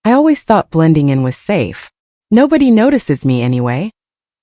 I always thought blending in was safe. Nobody notices me anyway.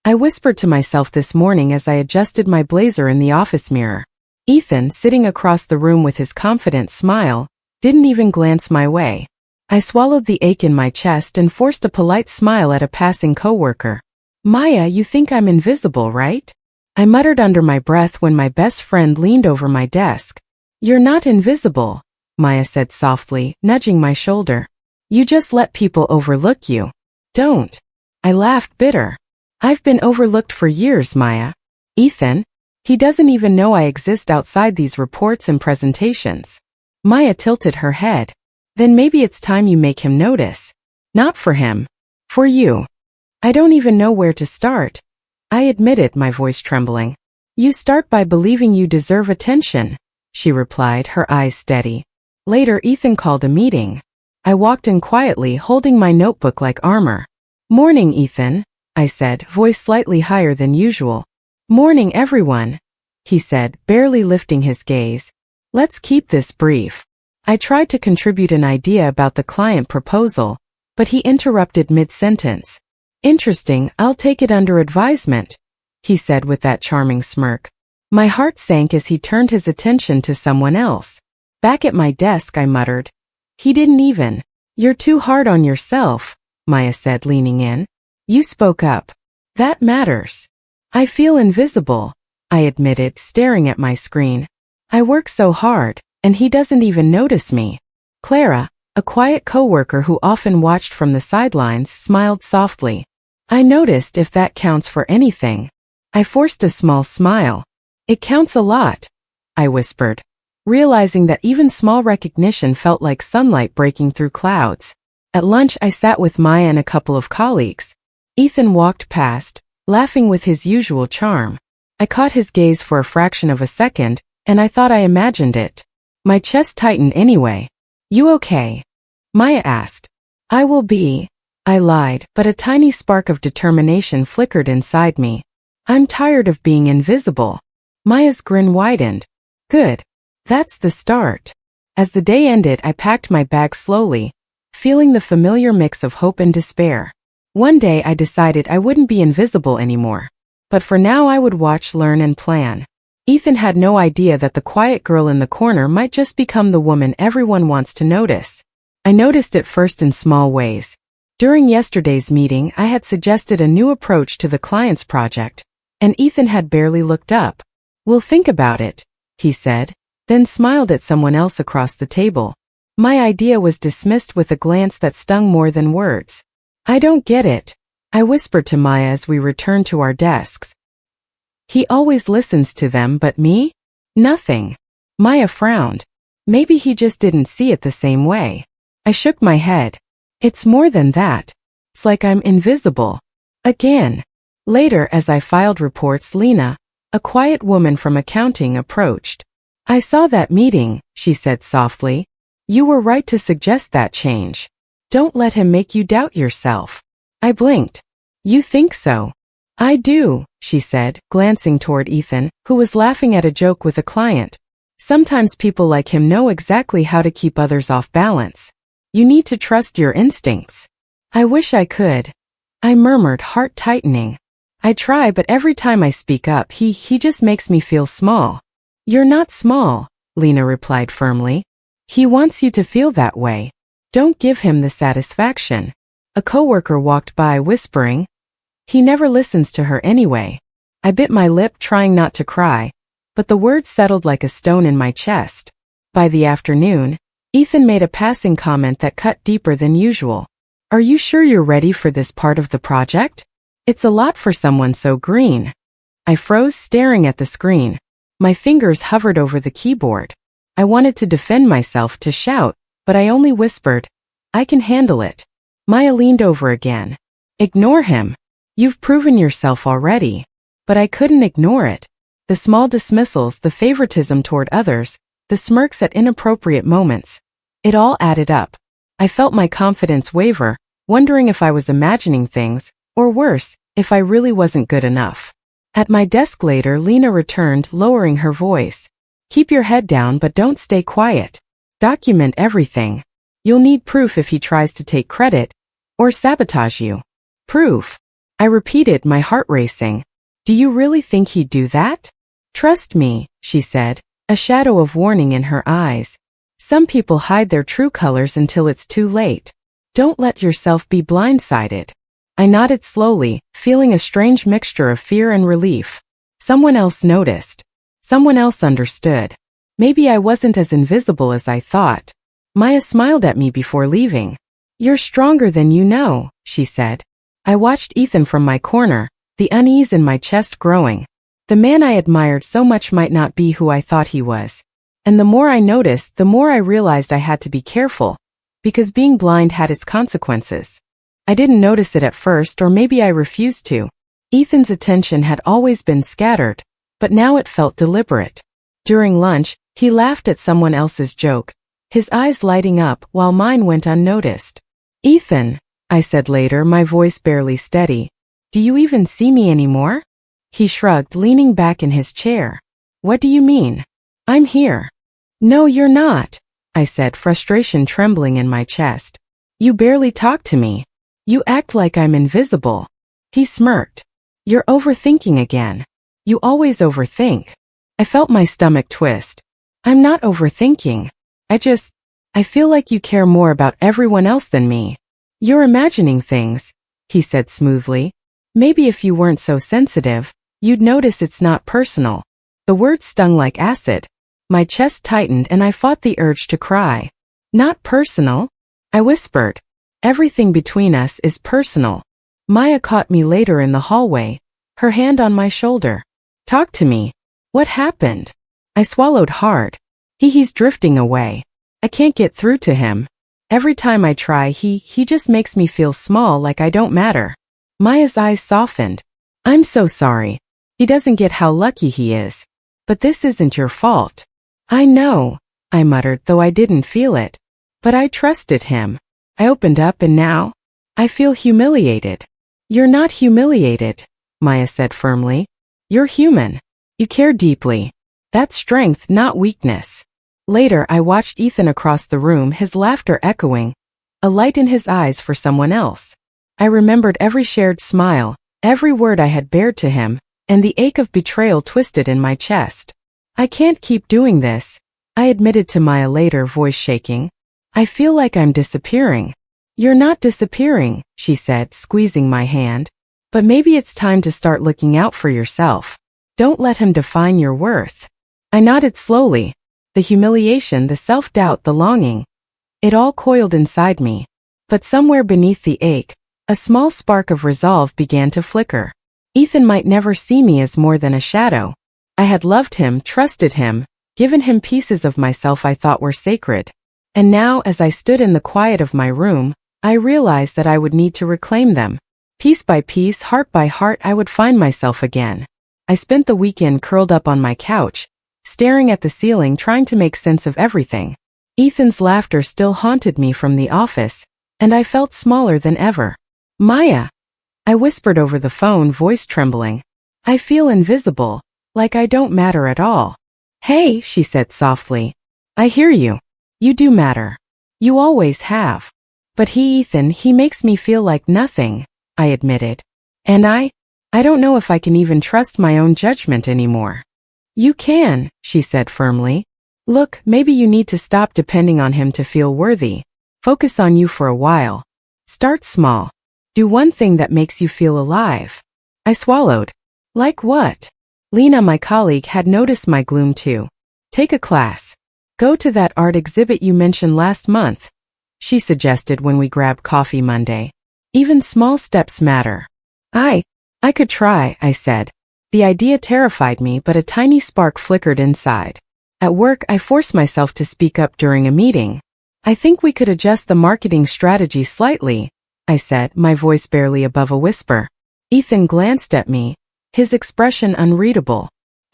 I whispered to myself this morning as I adjusted my blazer in the office mirror. Ethan, sitting across the room with his confident smile, didn't even glance my way. I swallowed the ache in my chest and forced a polite smile at a passing coworker. Maya, you think I'm invisible, right? I muttered under my breath when my best friend leaned over my desk. You're not invisible, Maya said softly, nudging my shoulder. You just let people overlook you. Don't. I laughed bitter. I've been overlooked for years, Maya. Ethan? He doesn't even know I exist outside these reports and presentations. Maya tilted her head. Then maybe it's time you make him notice. Not for him. For you. I don't even know where to start. I admitted, my voice trembling. You start by believing you deserve attention, she replied, her eyes steady. Later, Ethan called a meeting. I walked in quietly, holding my notebook like armor. Morning, Ethan, I said, voice slightly higher than usual. Morning, everyone, he said, barely lifting his gaze. Let's keep this brief. I tried to contribute an idea about the client proposal, but he interrupted mid-sentence. Interesting, I'll take it under advisement, he said with that charming smirk. My heart sank as he turned his attention to someone else. Back at my desk, I muttered. He didn't even. You're too hard on yourself, Maya said, leaning in. You spoke up. That matters. I feel invisible, I admitted, staring at my screen. I work so hard, and he doesn't even notice me. Clara, a quiet coworker who often watched from the sidelines, smiled softly. I noticed, if that counts for anything. I forced a small smile. It counts a lot, I whispered, realizing that even small recognition felt like sunlight breaking through clouds. At lunch, I sat with Maya and a couple of colleagues. Ethan walked past, laughing with his usual charm. I caught his gaze for a fraction of a second, and I thought I imagined it. My chest tightened anyway. You okay? Maya asked. I will be, I lied, but a tiny spark of determination flickered inside me. I'm tired of being invisible. Maya's grin widened. Good. That's the start. As the day ended, I packed my bag slowly, feeling the familiar mix of hope and despair. One day I decided I wouldn't be invisible anymore. But for now I would watch, learn, and plan. Ethan had no idea that the quiet girl in the corner might just become the woman everyone wants to notice. I noticed it first in small ways. During yesterday's meeting, I had suggested a new approach to the client's project, and Ethan had barely looked up. We'll think about it, he said, then smiled at someone else across the table. My idea was dismissed with a glance that stung more than words. I don't get it, I whispered to Maya as we returned to our desks. He always listens to them, but me? Nothing. Maya frowned. Maybe he just didn't see it the same way. I shook my head. It's more than that. It's like I'm invisible. Again. Later, as I filed reports, Lena, a quiet woman from accounting, approached. I saw that meeting, she said softly. You were right to suggest that change. Don't let him make you doubt yourself. I blinked. You think so? I do, she said, glancing toward Ethan, who was laughing at a joke with a client. Sometimes people like him know exactly how to keep others off balance. You need to trust your instincts. I wish I could. I murmured, heart tightening. I try, but every time I speak up, he just makes me feel small. You're not small, Lena replied firmly. He wants you to feel that way. Don't give him the satisfaction. A coworker walked by, whispering, he never listens to her anyway. I bit my lip, trying not to cry, but the words settled like a stone in my chest. By the afternoon, Ethan made a passing comment that cut deeper than usual. Are you sure you're ready for this part of the project? It's a lot for someone so green. I froze, staring at the screen. My fingers hovered over the keyboard. I wanted to defend myself, to shout, but I only whispered, I can handle it. Maya leaned over again. Ignore him. You've proven yourself already. But I couldn't ignore it. The small dismissals, the favoritism toward others, the smirks at inappropriate moments. It all added up. I felt my confidence waver, wondering if I was imagining things, or worse, if I really wasn't good enough. At my desk later, Lena returned, lowering her voice. Keep your head down, but don't stay quiet. Document everything. You'll need proof if he tries to take credit or sabotage you. Proof. I repeated, my heart racing. Do you really think he'd do that? Trust me, she said, a shadow of warning in her eyes. Some people hide their true colors until it's too late. Don't let yourself be blindsided. I nodded slowly, feeling a strange mixture of fear and relief. Someone else noticed. Someone else understood. Maybe I wasn't as invisible as I thought. Maya smiled at me before leaving. You're stronger than you know, she said. I watched Ethan from my corner, the unease in my chest growing. The man I admired so much might not be who I thought he was. And the more I noticed, the more I realized I had to be careful, because being blind had its consequences. I didn't notice it at first, or maybe I refused to. Ethan's attention had always been scattered, but now it felt deliberate. During lunch, he laughed at someone else's joke, his eyes lighting up while mine went unnoticed. Ethan, I said later, my voice barely steady. Do you even see me anymore? He shrugged, leaning back in his chair. What do you mean? I'm here. No, you're not, I said, frustration trembling in my chest. You barely talk to me. You act like I'm invisible. He smirked. You're overthinking again. You always overthink. I felt my stomach twist. I'm not overthinking. I feel like you care more about everyone else than me. You're imagining things, he said smoothly. Maybe if you weren't so sensitive, you'd notice it's not personal. The words stung like acid. My chest tightened and I fought the urge to cry. Not personal? I whispered. Everything between us is personal. Maya caught me later in the hallway, her hand on my shoulder. Talk to me. What happened? I swallowed hard. He's drifting away. I can't get through to him. Every time I try, he just makes me feel small, like I don't matter. Maya's eyes softened. I'm so sorry. He doesn't get how lucky he is. But this isn't your fault. I know, I muttered, though I didn't feel it. But I trusted him. I opened up and now I feel humiliated. You're not humiliated, Maya said firmly. You're human. You care deeply. That's strength, not weakness. Later, I watched Ethan across the room, his laughter echoing, a light in his eyes for someone else. I remembered every shared smile, every word I had bared to him, and the ache of betrayal twisted in my chest. I can't keep doing this, I admitted to Maya later, voice shaking. I feel like I'm disappearing. You're not disappearing, she said, squeezing my hand. But maybe it's time to start looking out for yourself. Don't let him define your worth. I nodded slowly. The humiliation, the self-doubt, the longing. It all coiled inside me. But somewhere beneath the ache, a small spark of resolve began to flicker. Ethan might never see me as more than a shadow. I had loved him, trusted him, given him pieces of myself I thought were sacred. And now, as I stood in the quiet of my room, I realized that I would need to reclaim them. Piece by piece, heart by heart, I would find myself again. I spent the weekend curled up on my couch, staring at the ceiling, trying to make sense of everything. Ethan's laughter still haunted me from the office, and I felt smaller than ever. Maya, I whispered over the phone, voice trembling. I feel invisible, like I don't matter at all. Hey, she said softly. I hear you. You do matter. You always have. But Ethan, he makes me feel like nothing, I admitted. And I don't know if I can even trust my own judgment anymore. You can, she said firmly. Look, maybe you need to stop depending on him to feel worthy. Focus on you for a while. Start small. Do one thing that makes you feel alive. I swallowed. Like what? Lena, my colleague, had noticed my gloom too. Take a class. Go to that art exhibit you mentioned last month, she suggested when we grabbed coffee Monday. Even small steps matter. I could try, I said. The idea terrified me, but a tiny spark flickered inside. At work, I forced myself to speak up during a meeting. I think we could adjust the marketing strategy slightly, I said, my voice barely above a whisper. Ethan glanced at me, his expression unreadable.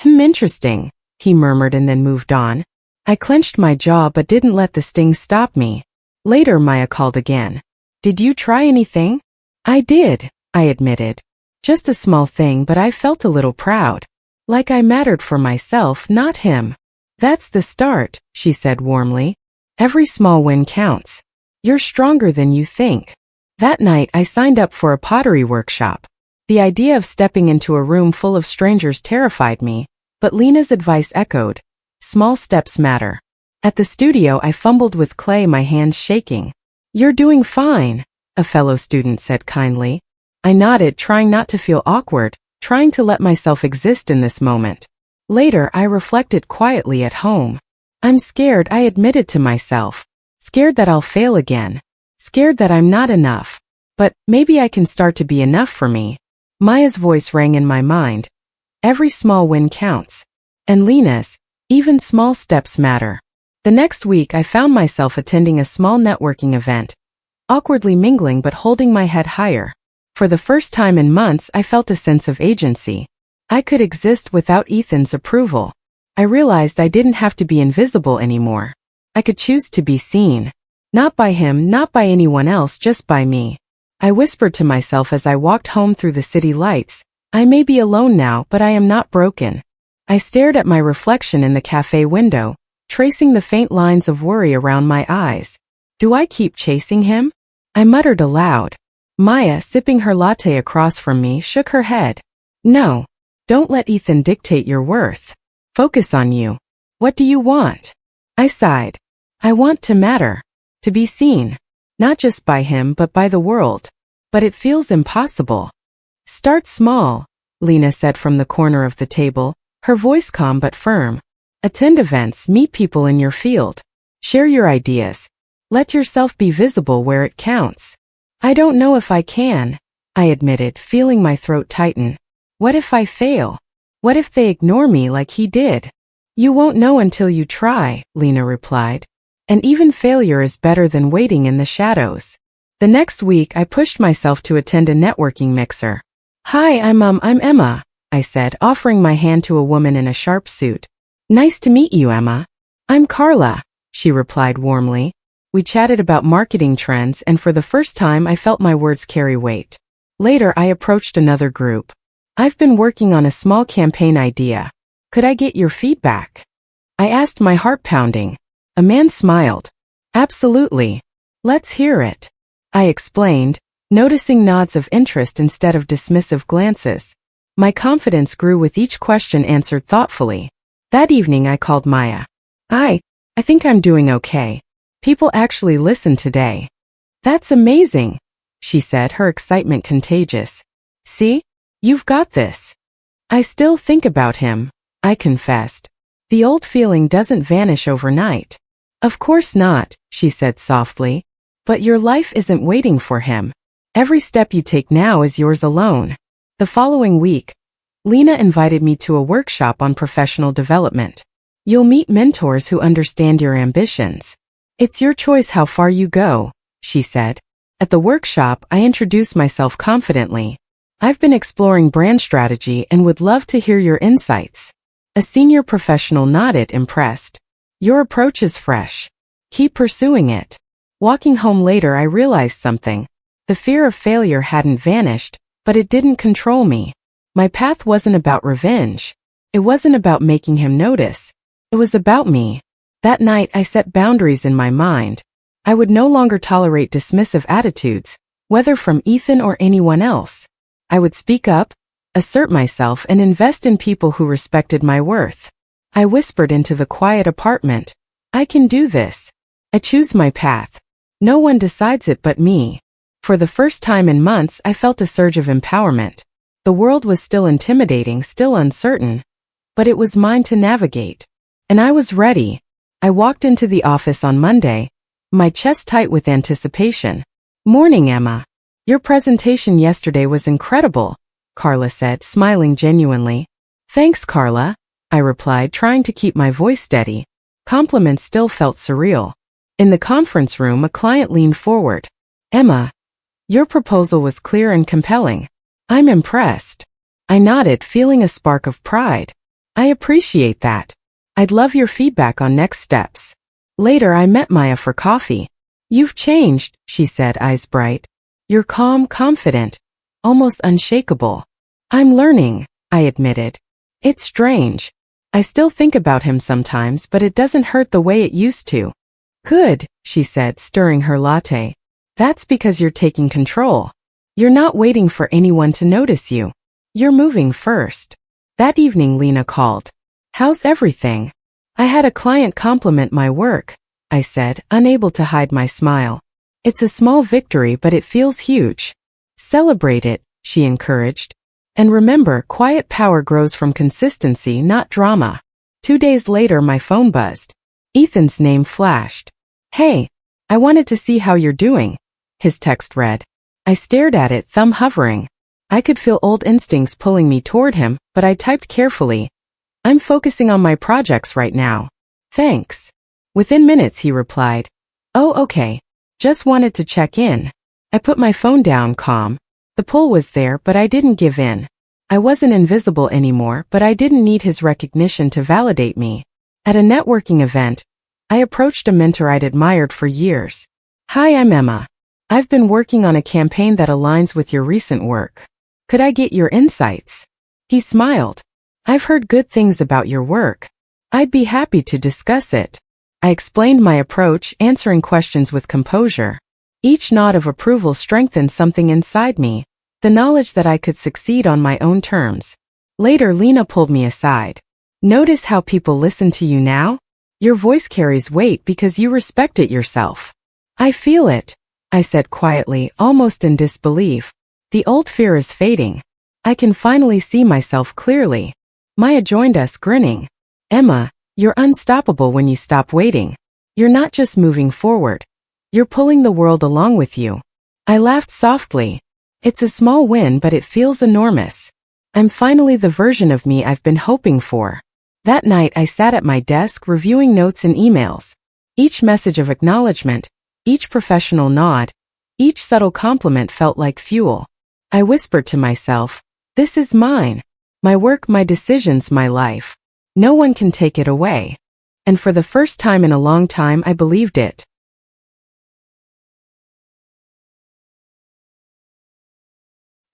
Interesting, he murmured and then moved on. I clenched my jaw but didn't let the sting stop me. Later, Maya called again. Did you try anything? I did, I admitted. Just a small thing, but I felt a little proud. Like I mattered for myself, not him. That's the start, she said warmly. Every small win counts. You're stronger than you think. That night, I signed up for a pottery workshop. The idea of stepping into a room full of strangers terrified me, but Lena's advice echoed. Small steps matter. At the studio, I fumbled with clay, my hands shaking. You're doing fine, a fellow student said kindly. I nodded, trying not to feel awkward, trying to let myself exist in this moment. Later, I reflected quietly at home. I'm scared, I admitted to myself. Scared that I'll fail again. Scared that I'm not enough. But maybe I can start to be enough for me. Maya's voice rang in my mind. Every small win counts. And Lena's, even small steps matter. The next week, I found myself attending a small networking event, awkwardly mingling but holding my head higher. For the first time in months, I felt a sense of agency. I could exist without Ethan's approval. I realized I didn't have to be invisible anymore. I could choose to be seen. Not by him, not by anyone else, just by me. I whispered to myself as I walked home through the city lights. I may be alone now, but I am not broken. I stared at my reflection in the cafe window, tracing the faint lines of worry around my eyes. Do I keep chasing him? I muttered aloud. Maya, sipping her latte across from me, shook her head. No. Don't let Ethan dictate your worth. Focus on you. What do you want? I sighed. I want to matter. To be seen. Not just by him but by the world. But it feels impossible. Start small, Lena said from the corner of the table, her voice calm but firm. Attend events, meet people in your field. Share your ideas. Let yourself be visible where it counts. I don't know if I can, I admitted, feeling my throat tighten. What if I fail? What if they ignore me like he did? You won't know until you try, Lena replied. And even failure is better than waiting in the shadows. The next week, I pushed myself to attend a networking mixer. Hi, I'm Emma, I said, offering my hand to a woman in a sharp suit. Nice to meet you, Emma. I'm Carla, she replied warmly. We chatted about marketing trends, and for the first time I felt my words carry weight. Later, I approached another group. I've been working on a small campaign idea. Could I get your feedback? I asked, my heart pounding. A man smiled. Absolutely. Let's hear it. I explained, noticing nods of interest instead of dismissive glances. My confidence grew with each question answered thoughtfully. That evening I called Maya. I think I'm doing okay. People actually listened today. That's amazing, she said, her excitement contagious. See? You've got this. I still think about him, I confessed. The old feeling doesn't vanish overnight. Of course not, she said softly. But your life isn't waiting for him. Every step you take now is yours alone. The following week, Lena invited me to a workshop on professional development. You'll meet mentors who understand your ambitions. It's your choice how far you go, she said. At the workshop, I introduced myself confidently. I've been exploring brand strategy and would love to hear your insights. A senior professional nodded, impressed. Your approach is fresh. Keep pursuing it. Walking home later, I realized something. The fear of failure hadn't vanished, but it didn't control me. My path wasn't about revenge. It wasn't about making him notice. It was about me. That night, I set boundaries in my mind. I would no longer tolerate dismissive attitudes, whether from Ethan or anyone else. I would speak up, assert myself, and invest in people who respected my worth. I whispered into the quiet apartment. I can do this. I choose my path. No one decides it but me. For the first time in months, I felt a surge of empowerment. The world was still intimidating, still uncertain, but it was mine to navigate. And I was ready. I walked into the office on Monday, my chest tight with anticipation. Morning, Emma. Your presentation yesterday was incredible, Carla said, smiling genuinely. Thanks, Carla, I replied, trying to keep my voice steady. Compliments still felt surreal. In the conference room, a client leaned forward. Emma, your proposal was clear and compelling. I'm impressed. I nodded, feeling a spark of pride. I appreciate that. I'd love your feedback on next steps. Later, I met Maya for coffee. You've changed, she said, eyes bright. You're calm, confident, almost unshakable. I'm learning, I admitted. It's strange. I still think about him sometimes, but it doesn't hurt the way it used to. Good, she said, stirring her latte. That's because you're taking control. You're not waiting for anyone to notice you. You're moving first. That evening Lena called. How's everything? I had a client compliment my work, I said, unable to hide my smile. It's a small victory, but it feels huge. Celebrate it, she encouraged. And remember, quiet power grows from consistency, not drama. 2 days later my phone buzzed. Ethan's name flashed. Hey, I wanted to see how you're doing, his text read. I stared at it, thumb hovering. I could feel old instincts pulling me toward him, but I typed carefully. I'm focusing on my projects right now. Thanks. Within minutes he replied. Oh, okay. Just wanted to check in. I put my phone down, calm. The pull was there, but I didn't give in. I wasn't invisible anymore, but I didn't need his recognition to validate me. At a networking event, I approached a mentor I'd admired for years. Hi, I'm Emma. I've been working on a campaign that aligns with your recent work. Could I get your insights? He smiled. I've heard good things about your work. I'd be happy to discuss it. I explained my approach, answering questions with composure. Each nod of approval strengthened something inside me, the knowledge that I could succeed on my own terms. Later, Lena pulled me aside. Notice how people listen to you now? Your voice carries weight because you respect it yourself. I feel it, I said quietly, almost in disbelief. The old fear is fading. I can finally see myself clearly. Maya joined us, grinning. Emma, you're unstoppable when you stop waiting. You're not just moving forward. You're pulling the world along with you. I laughed softly. It's a small win, but it feels enormous. I'm finally the version of me I've been hoping for. That night I sat at my desk reviewing notes and emails. Each message of acknowledgement, each professional nod, each subtle compliment felt like fuel. I whispered to myself, this is mine. My work, my decisions, my life. No one can take it away. And for the first time in a long time I believed it.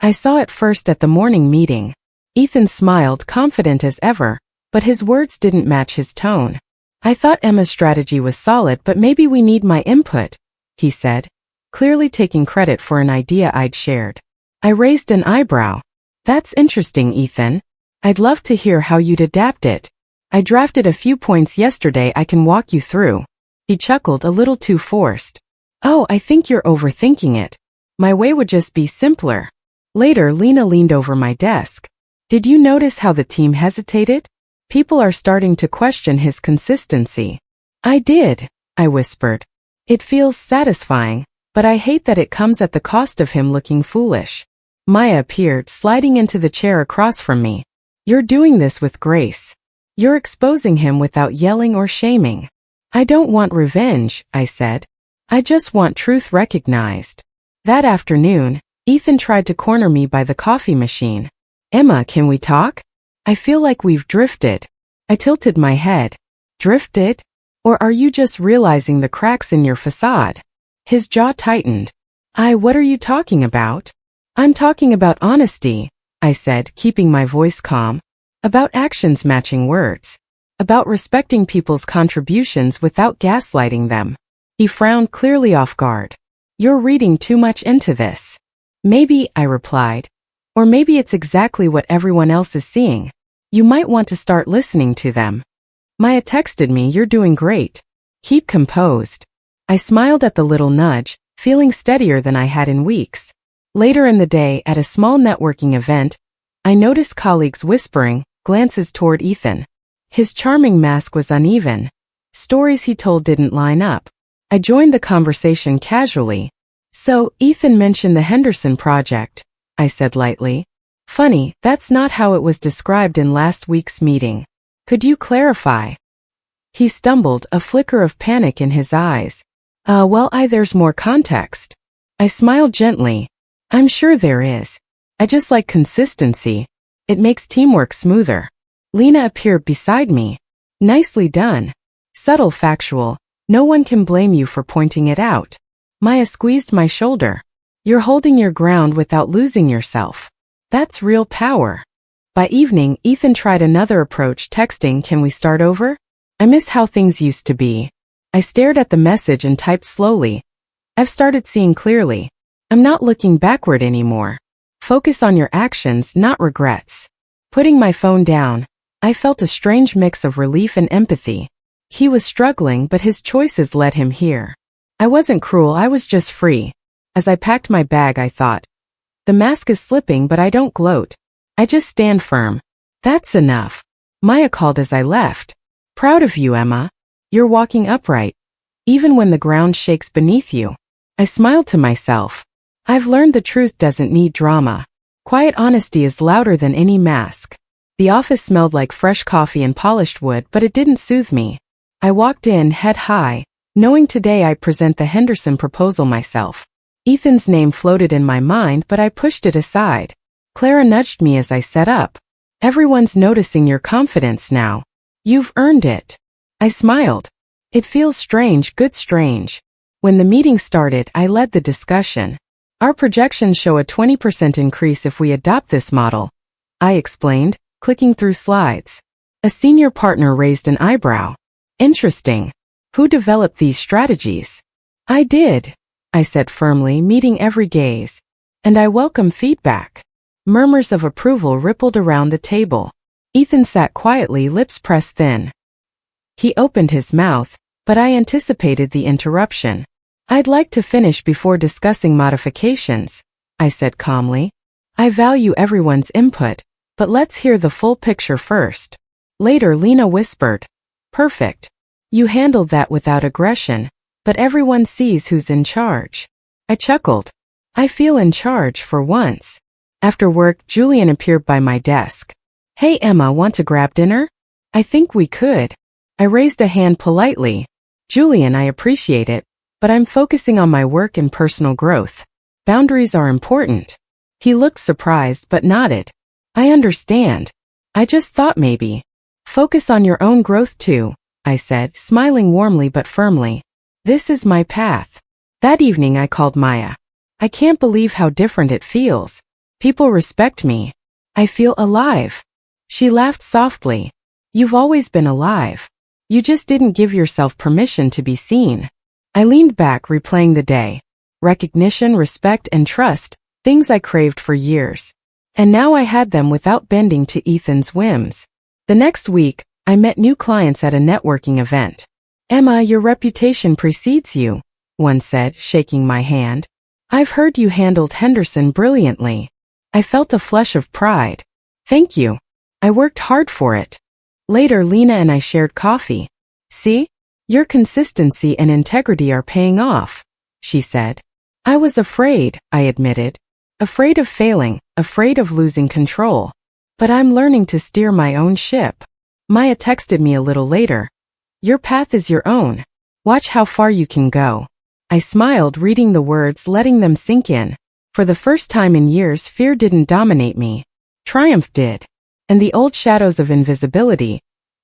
I saw it first at the morning meeting. Ethan smiled, confident as ever, but his words didn't match his tone. I thought Emma's strategy was solid, but maybe we need my input, he said, clearly taking credit for an idea I'd shared. I raised an eyebrow. That's interesting, Ethan. I'd love to hear how you'd adapt it. I drafted a few points yesterday I can walk you through. He chuckled, a little too forced. Oh, I think you're overthinking it. My way would just be simpler. Later, Lena leaned over my desk. Did you notice how the team hesitated? People are starting to question his consistency. I did, I whispered. It feels satisfying, but I hate that it comes at the cost of him looking foolish. Maya appeared, sliding into the chair across from me. You're doing this with grace. You're exposing him without yelling or shaming. I don't want revenge, I said. I just want truth recognized. That afternoon, Ethan tried to corner me by the coffee machine. Emma, can we talk? I feel like we've drifted. I tilted my head. Drifted? Or are you just realizing the cracks in your facade? His jaw tightened. What are you talking about? I'm talking about honesty, I said, keeping my voice calm. About actions matching words. About respecting people's contributions without gaslighting them. He frowned, clearly off guard. You're reading too much into this. Maybe, I replied. Or maybe it's exactly what everyone else is seeing. You might want to start listening to them. Maya texted me, you're doing great. Keep composed. I smiled at the little nudge, feeling steadier than I had in weeks. Later in the day, at a small networking event, I noticed colleagues whispering, glances toward Ethan. His charming mask was uneven. Stories he told didn't line up. I joined the conversation casually. So, Ethan mentioned the Henderson project, I said lightly. Funny, that's not how it was described in last week's meeting. Could you clarify? He stumbled, a flicker of panic in his eyes. There's more context. I smiled gently. I'm sure there is. I just like consistency. It makes teamwork smoother. Lena appeared beside me. Nicely done. Subtle, factual. No one can blame you for pointing it out. Maya squeezed my shoulder. You're holding your ground without losing yourself. That's real power. By evening, Ethan tried another approach, texting, can we start over? I miss how things used to be. I stared at the message and typed slowly. I've started seeing clearly. I'm not looking backward anymore. Focus on your actions, not regrets. Putting my phone down, I felt a strange mix of relief and empathy. He was struggling, but his choices led him here. I wasn't cruel, I was just free. As I packed my bag, I thought, the mask is slipping, but I don't gloat. I just stand firm. That's enough. Maya called as I left. Proud of you, Emma. You're walking upright, even when the ground shakes beneath you. I smiled to myself. I've learned the truth doesn't need drama. Quiet honesty is louder than any mask. The office smelled like fresh coffee and polished wood, but it didn't soothe me. I walked in, head high, knowing today I'd present the Henderson proposal myself. Ethan's name floated in my mind, but I pushed it aside. Clara nudged me as I sat up. Everyone's noticing your confidence now. You've earned it. I smiled. It feels strange, good strange. When the meeting started, I led the discussion. Our projections show a 20% increase if we adopt this model, I explained, clicking through slides. A senior partner raised an eyebrow. Interesting. Who developed these strategies? I did, I said firmly, meeting every gaze. And I welcome feedback. Murmurs of approval rippled around the table. Ethan sat quietly, lips pressed thin. He opened his mouth, but I anticipated the interruption. I'd like to finish before discussing modifications, I said calmly. I value everyone's input, but let's hear the full picture first. Later, Lena whispered, perfect. You handled that without aggression, but everyone sees who's in charge. I chuckled. I feel in charge for once. After work, Julian appeared by my desk. Hey Emma, want to grab dinner? I think we could. I raised a hand politely. Julian, I appreciate it, but I'm focusing on my work and personal growth. Boundaries are important. He looked surprised but nodded. I understand. I just thought maybe. Focus on your own growth too, I said, smiling warmly but firmly. This is my path. That evening I called Maya. I can't believe how different it feels. People respect me. I feel alive. She laughed softly. You've always been alive. You just didn't give yourself permission to be seen. I leaned back, replaying the day. Recognition, respect, and trust, things I craved for years. And now I had them without bending to Ethan's whims. The next week, I met new clients at a networking event. Emma, your reputation precedes you, one said, shaking my hand. I've heard you handled Henderson brilliantly. I felt a flush of pride. Thank you. I worked hard for it. Later, Lena and I shared coffee. See? Your consistency and integrity are paying off, she said. I was afraid, I admitted. Afraid of failing, afraid of losing control. But I'm learning to steer my own ship. Maya texted me a little later. Your path is your own. Watch how far you can go. I smiled, reading the words, letting them sink in. For the first time in years, fear didn't dominate me. Triumph did. And the old shadows of invisibility,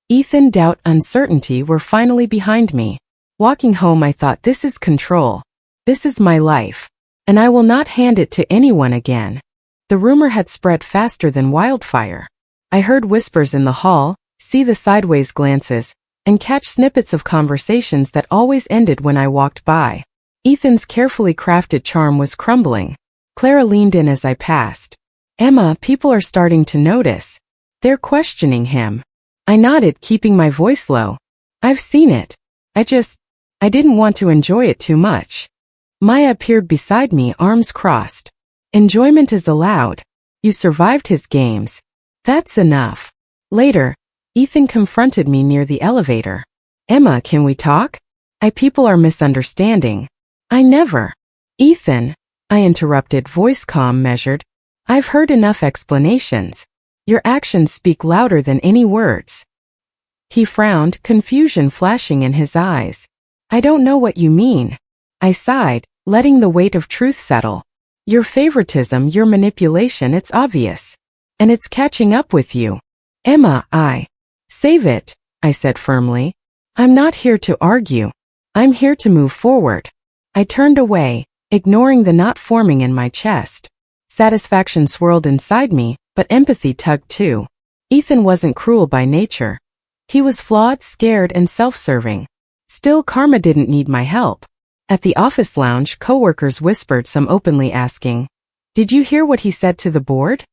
Ethan, doubt, uncertainty were finally behind me. Walking home, I thought, this is control. This is my life. And I will not hand it to anyone again. The rumor had spread faster than wildfire. I heard whispers in the hall, see the sideways glances, and catch snippets of conversations that always ended when I walked by. Ethan's carefully crafted charm was crumbling. Clara leaned in as I passed. Emma, people are starting to notice. They're questioning him. I nodded, keeping my voice low. I've seen it. I didn't want to enjoy it too much. Maya appeared beside me, arms crossed. Enjoyment is allowed. You survived his games. That's enough. Later, Ethan confronted me near the elevator. Emma, can we talk? People are misunderstanding. I never. Ethan, I interrupted, voice calm, measured. I've heard enough explanations. Your actions speak louder than any words. He frowned, confusion flashing in his eyes. I don't know what you mean. I sighed, letting the weight of truth settle. Your favoritism, your manipulation, it's obvious. And it's catching up with you. Emma, save it, I said firmly. I'm not here to argue. I'm here to move forward. I turned away, ignoring the knot forming in my chest. Satisfaction swirled inside me, but empathy tugged too. Ethan wasn't cruel by nature. He was flawed, scared, and self-serving. Still, karma didn't need my help. At the office lounge, coworkers whispered, some openly asking, "Did you hear what he said to the board?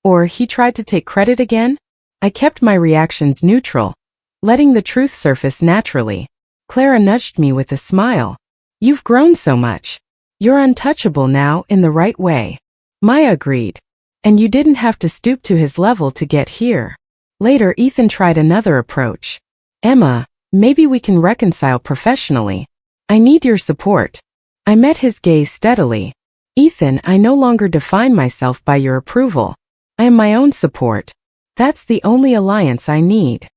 Or he tried to take credit again?" I kept my reactions neutral, letting the truth surface naturally. Clara nudged me with a smile. "You've grown so much. You're untouchable now in the right way." Maya agreed. "And you didn't have to stoop to his level to get here." Later, Ethan tried another approach. "Emma, maybe we can reconcile professionally. I need your support." I met his gaze steadily. "Ethan, I no longer define myself by your approval. I am my own support. That's the only alliance I need."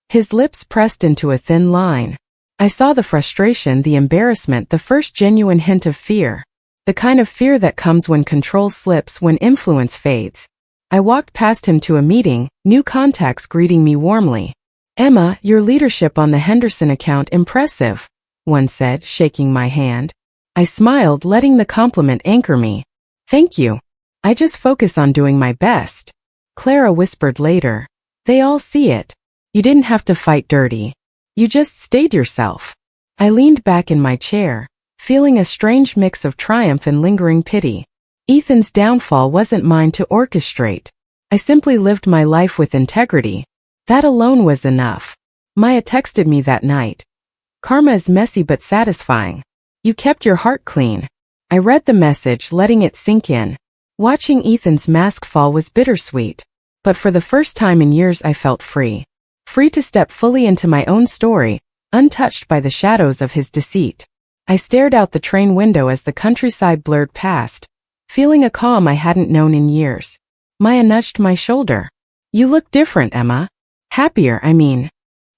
His lips pressed into a thin line. I saw the frustration, the embarrassment, the first genuine hint of fear. The kind of fear that comes when control slips, when influence fades. I walked past him to a meeting, new contacts greeting me warmly. "Emma, your leadership on the Henderson account impressive," one said, shaking my hand. I smiled, letting the compliment anchor me. "Thank you. I just focus on doing my best." Clara whispered later. "They all see it. You didn't have to fight dirty. You just stayed yourself." I leaned back in my chair, feeling a strange mix of triumph and lingering pity. Ethan's downfall wasn't mine to orchestrate. I simply lived my life with integrity. That alone was enough. Maya texted me that night. "Karma is messy but satisfying. You kept your heart clean." I read the message, letting it sink in. Watching Ethan's mask fall was bittersweet. But for the first time in years I felt free. Free to step fully into my own story, untouched by the shadows of his deceit. I stared out the train window as the countryside blurred past, feeling a calm I hadn't known in years. Maya nudged my shoulder. "You look different, Emma. Happier, I mean."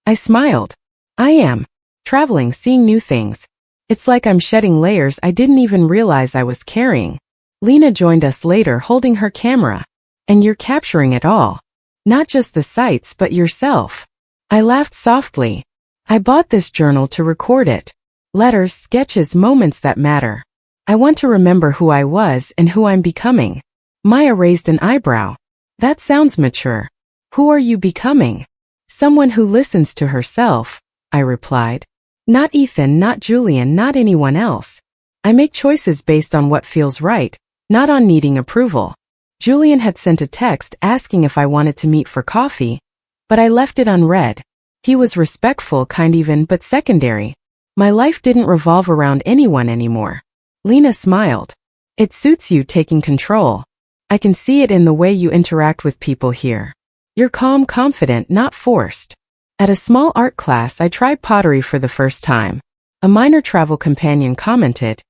I smiled. "I am. Traveling, seeing new things. It's like I'm shedding layers I didn't even realize I was carrying." Lena joined us later, holding her camera. "And you're capturing it all. Not just the sights but yourself." I laughed softly. "I bought this journal to record it. Letters, sketches, moments that matter. I want to remember who I was and who I'm becoming." Maya raised an eyebrow. "That sounds mature. Who are you becoming?" "Someone who listens to herself," I replied. "Not Ethan, not Julian, not anyone else. I make choices based on what feels right, not on needing approval." Julian had sent a text asking if I wanted to meet for coffee, but I left it unread. He was respectful, kind even, but secondary. My life didn't revolve around anyone anymore. Lena smiled. "It suits you taking control. I can see it in the way you interact with people here. You're calm, confident, not forced." At a small art class, I tried pottery for the first time. A minor travel companion commented,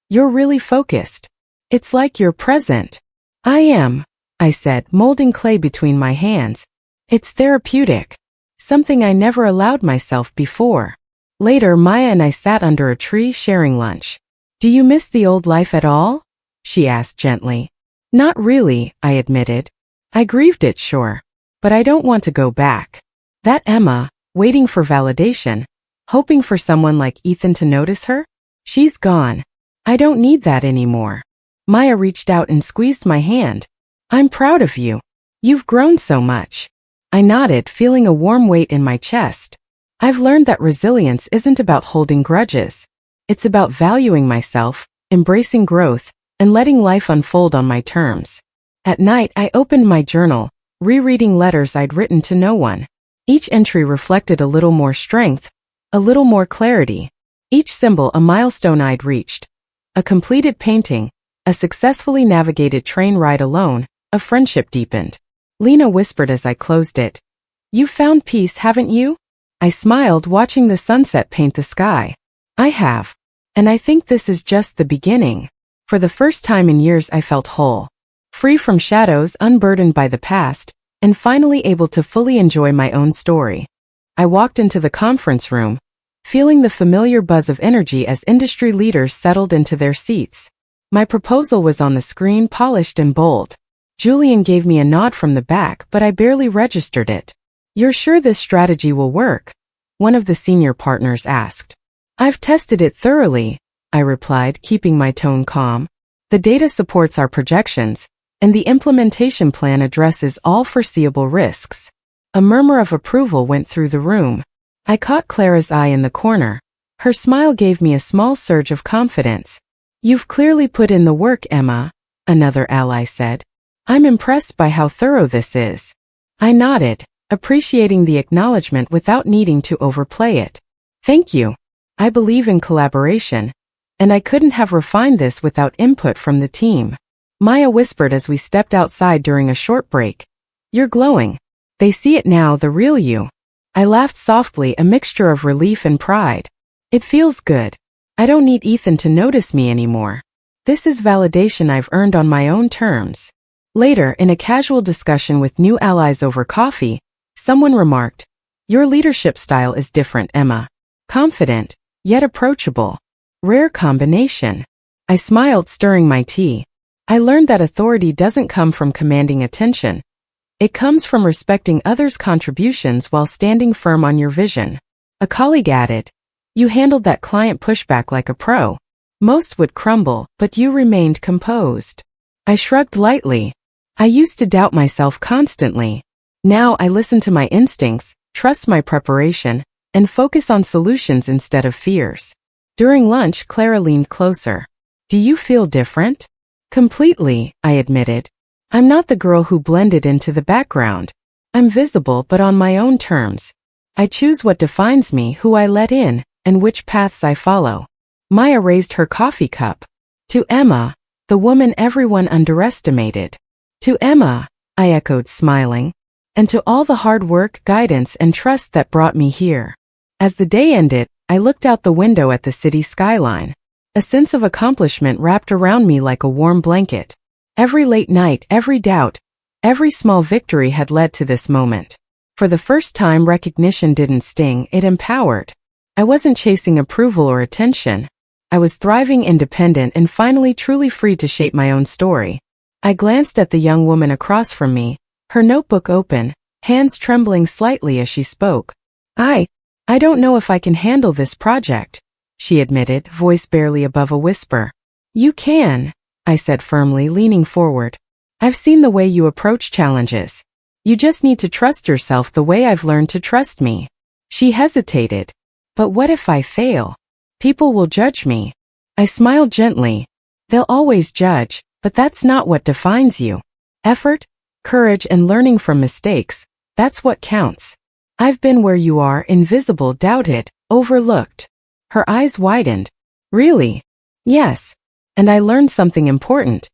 "You're really focused. It's like you're present." "I am," I said, molding clay between my hands. "It's therapeutic. Something I never allowed myself before." Later, Maya and I sat under a tree sharing lunch. "Do you miss the old life at all?" she asked gently. "Not really," I admitted. "I grieved it, sure. But I don't want to go back." That Emma, waiting for validation, hoping for someone like Ethan to notice her? She's gone. I don't need that anymore. Maya reached out and squeezed my hand. "I'm proud of you. You've grown so much." I nodded, feeling a warm weight in my chest. I've learned that resilience isn't about holding grudges. It's about valuing myself, embracing growth, and letting life unfold on my terms. At night, I opened my journal, rereading letters I'd written to no one. Each entry reflected a little more strength, a little more clarity. Each symbol a milestone I'd reached. A completed painting, a successfully navigated train ride alone, a friendship deepened. Lena whispered as I closed it. "You've found peace, haven't you?" I smiled, watching the sunset paint the sky. "I have. And I think this is just the beginning." For the first time in years I felt whole. Free from shadows, unburdened by the past, and finally able to fully enjoy my own story. I walked into the conference room, feeling the familiar buzz of energy as industry leaders settled into their seats. My proposal was on the screen, polished and bold. Julian gave me a nod from the back, but I barely registered it. "You're sure this strategy will work?" one of the senior partners asked. "I've tested it thoroughly," I replied, keeping my tone calm. "The data supports our projections, and the implementation plan addresses all foreseeable risks." A murmur of approval went through the room. I caught Clara's eye in the corner, Her smile gave me a small surge of confidence. You've clearly put in the work, Emma, another ally said. I'm impressed by how thorough this is. I nodded, appreciating the acknowledgement without needing to overplay it. Thank you. I believe in collaboration, and I couldn't have refined this without input from the team. Maya whispered as we stepped outside during a short break. You're glowing. They see it now, the real you. I laughed softly, a mixture of relief and pride. It feels good. I don't need Ethan to notice me anymore. This is validation I've earned on my own terms. Later, in a casual discussion with new allies over coffee, someone remarked, Your leadership style is different, Emma. Confident, yet approachable. Rare combination. I smiled, stirring my tea. I learned that authority doesn't come from commanding attention. It comes from respecting others' contributions while standing firm on your vision. A colleague added, You handled that client pushback like a pro. Most would crumble, but you remained composed. I shrugged lightly. I used to doubt myself constantly. Now I listen to my instincts, trust my preparation, and focus on solutions instead of fears. During lunch, Clara leaned closer. Do you feel different? Completely, I admitted. I'm not the girl who blended into the background. I'm visible but on my own terms. I choose what defines me, who I let in, and which paths I follow. Maya raised her coffee cup. To Emma, the woman everyone underestimated. To Emma, I echoed, smiling. And to all the hard work, guidance, and trust that brought me here. As the day ended, I looked out the window at the city skyline. A sense of accomplishment wrapped around me like a warm blanket. Every late night, every doubt, every small victory had led to this moment. For the first time, recognition didn't sting, it empowered. I wasn't chasing approval or attention. I was thriving, independent, and finally truly free to shape my own story. I glanced at the young woman across from me, her notebook open, hands trembling slightly as she spoke. I don't know if I can handle this project, she admitted, voice barely above a whisper. You can, I said firmly, leaning forward. I've seen the way you approach challenges. You just need to trust yourself the way I've learned to trust me. She hesitated. But what if I fail? People will judge me. I smiled gently. They'll always judge, but that's not what defines you. Effort, courage, and learning from mistakes, that's what counts. I've been where you are, invisible, doubted, overlooked. Her eyes widened. Really? Yes. And I learned something important.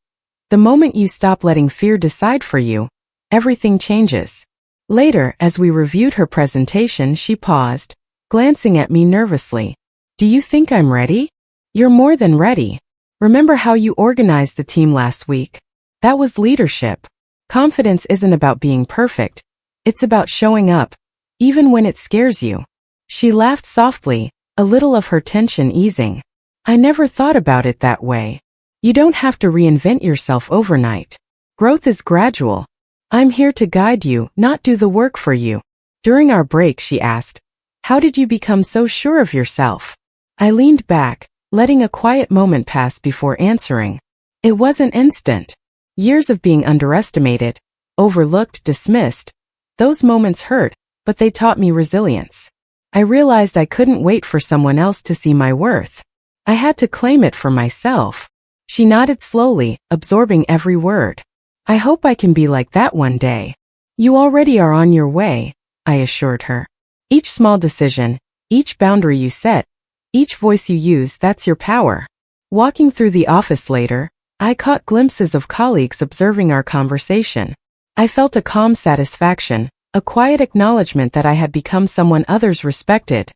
The moment you stop letting fear decide for you, everything changes. Later, as we reviewed her presentation, she paused, glancing at me nervously. Do you think I'm ready? You're more than ready. Remember how you organized the team last week? That was leadership. Confidence isn't about being perfect. It's about showing up, even when it scares you. She laughed softly, a little of her tension easing. I never thought about it that way. You don't have to reinvent yourself overnight. Growth is gradual. I'm here to guide you, not do the work for you. During our break, she asked, How did you become so sure of yourself? I leaned back, letting a quiet moment pass before answering. It wasn't instant. Years of being underestimated, overlooked, dismissed. Those moments hurt, but they taught me resilience. I realized I couldn't wait for someone else to see my worth. I had to claim it for myself. She nodded slowly, absorbing every word. I hope I can be like that one day. You already are on your way, I assured her. Each small decision, each boundary you set, each voice you use, that's your power. Walking through the office later, I caught glimpses of colleagues observing our conversation. I felt a calm satisfaction, a quiet acknowledgement that I had become someone others respected.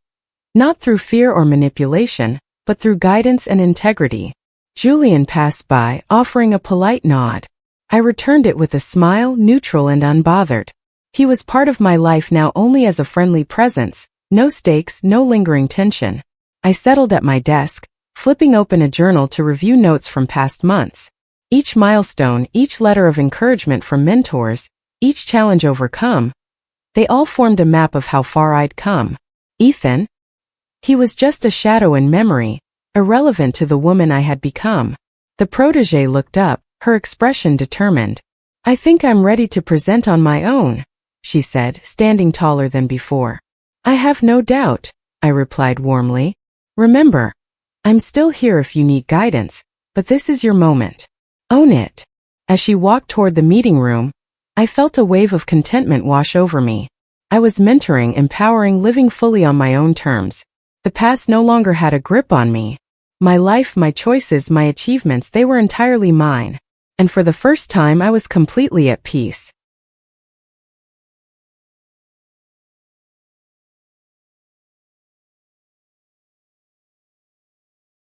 Not through fear or manipulation, but through guidance and integrity. Julian passed by, offering a polite nod. I returned it with a smile, neutral and unbothered. He was part of my life now only as a friendly presence, no stakes, no lingering tension. I settled at my desk, flipping open a journal to review notes from past months. Each milestone, each letter of encouragement from mentors, each challenge overcome, they all formed a map of how far I'd come. Ethan? He was just a shadow in memory, irrelevant to the woman I had become. The protégé looked up, her expression determined. I think I'm ready to present on my own, she said, standing taller than before. I have no doubt, I replied warmly. Remember, I'm still here if you need guidance, but this is your moment. Own it. As she walked toward the meeting room, I felt a wave of contentment wash over me. I was mentoring, empowering, living fully on my own terms. The past no longer had a grip on me. My life, my choices, my achievements, they were entirely mine. And for the first time, I was completely at peace.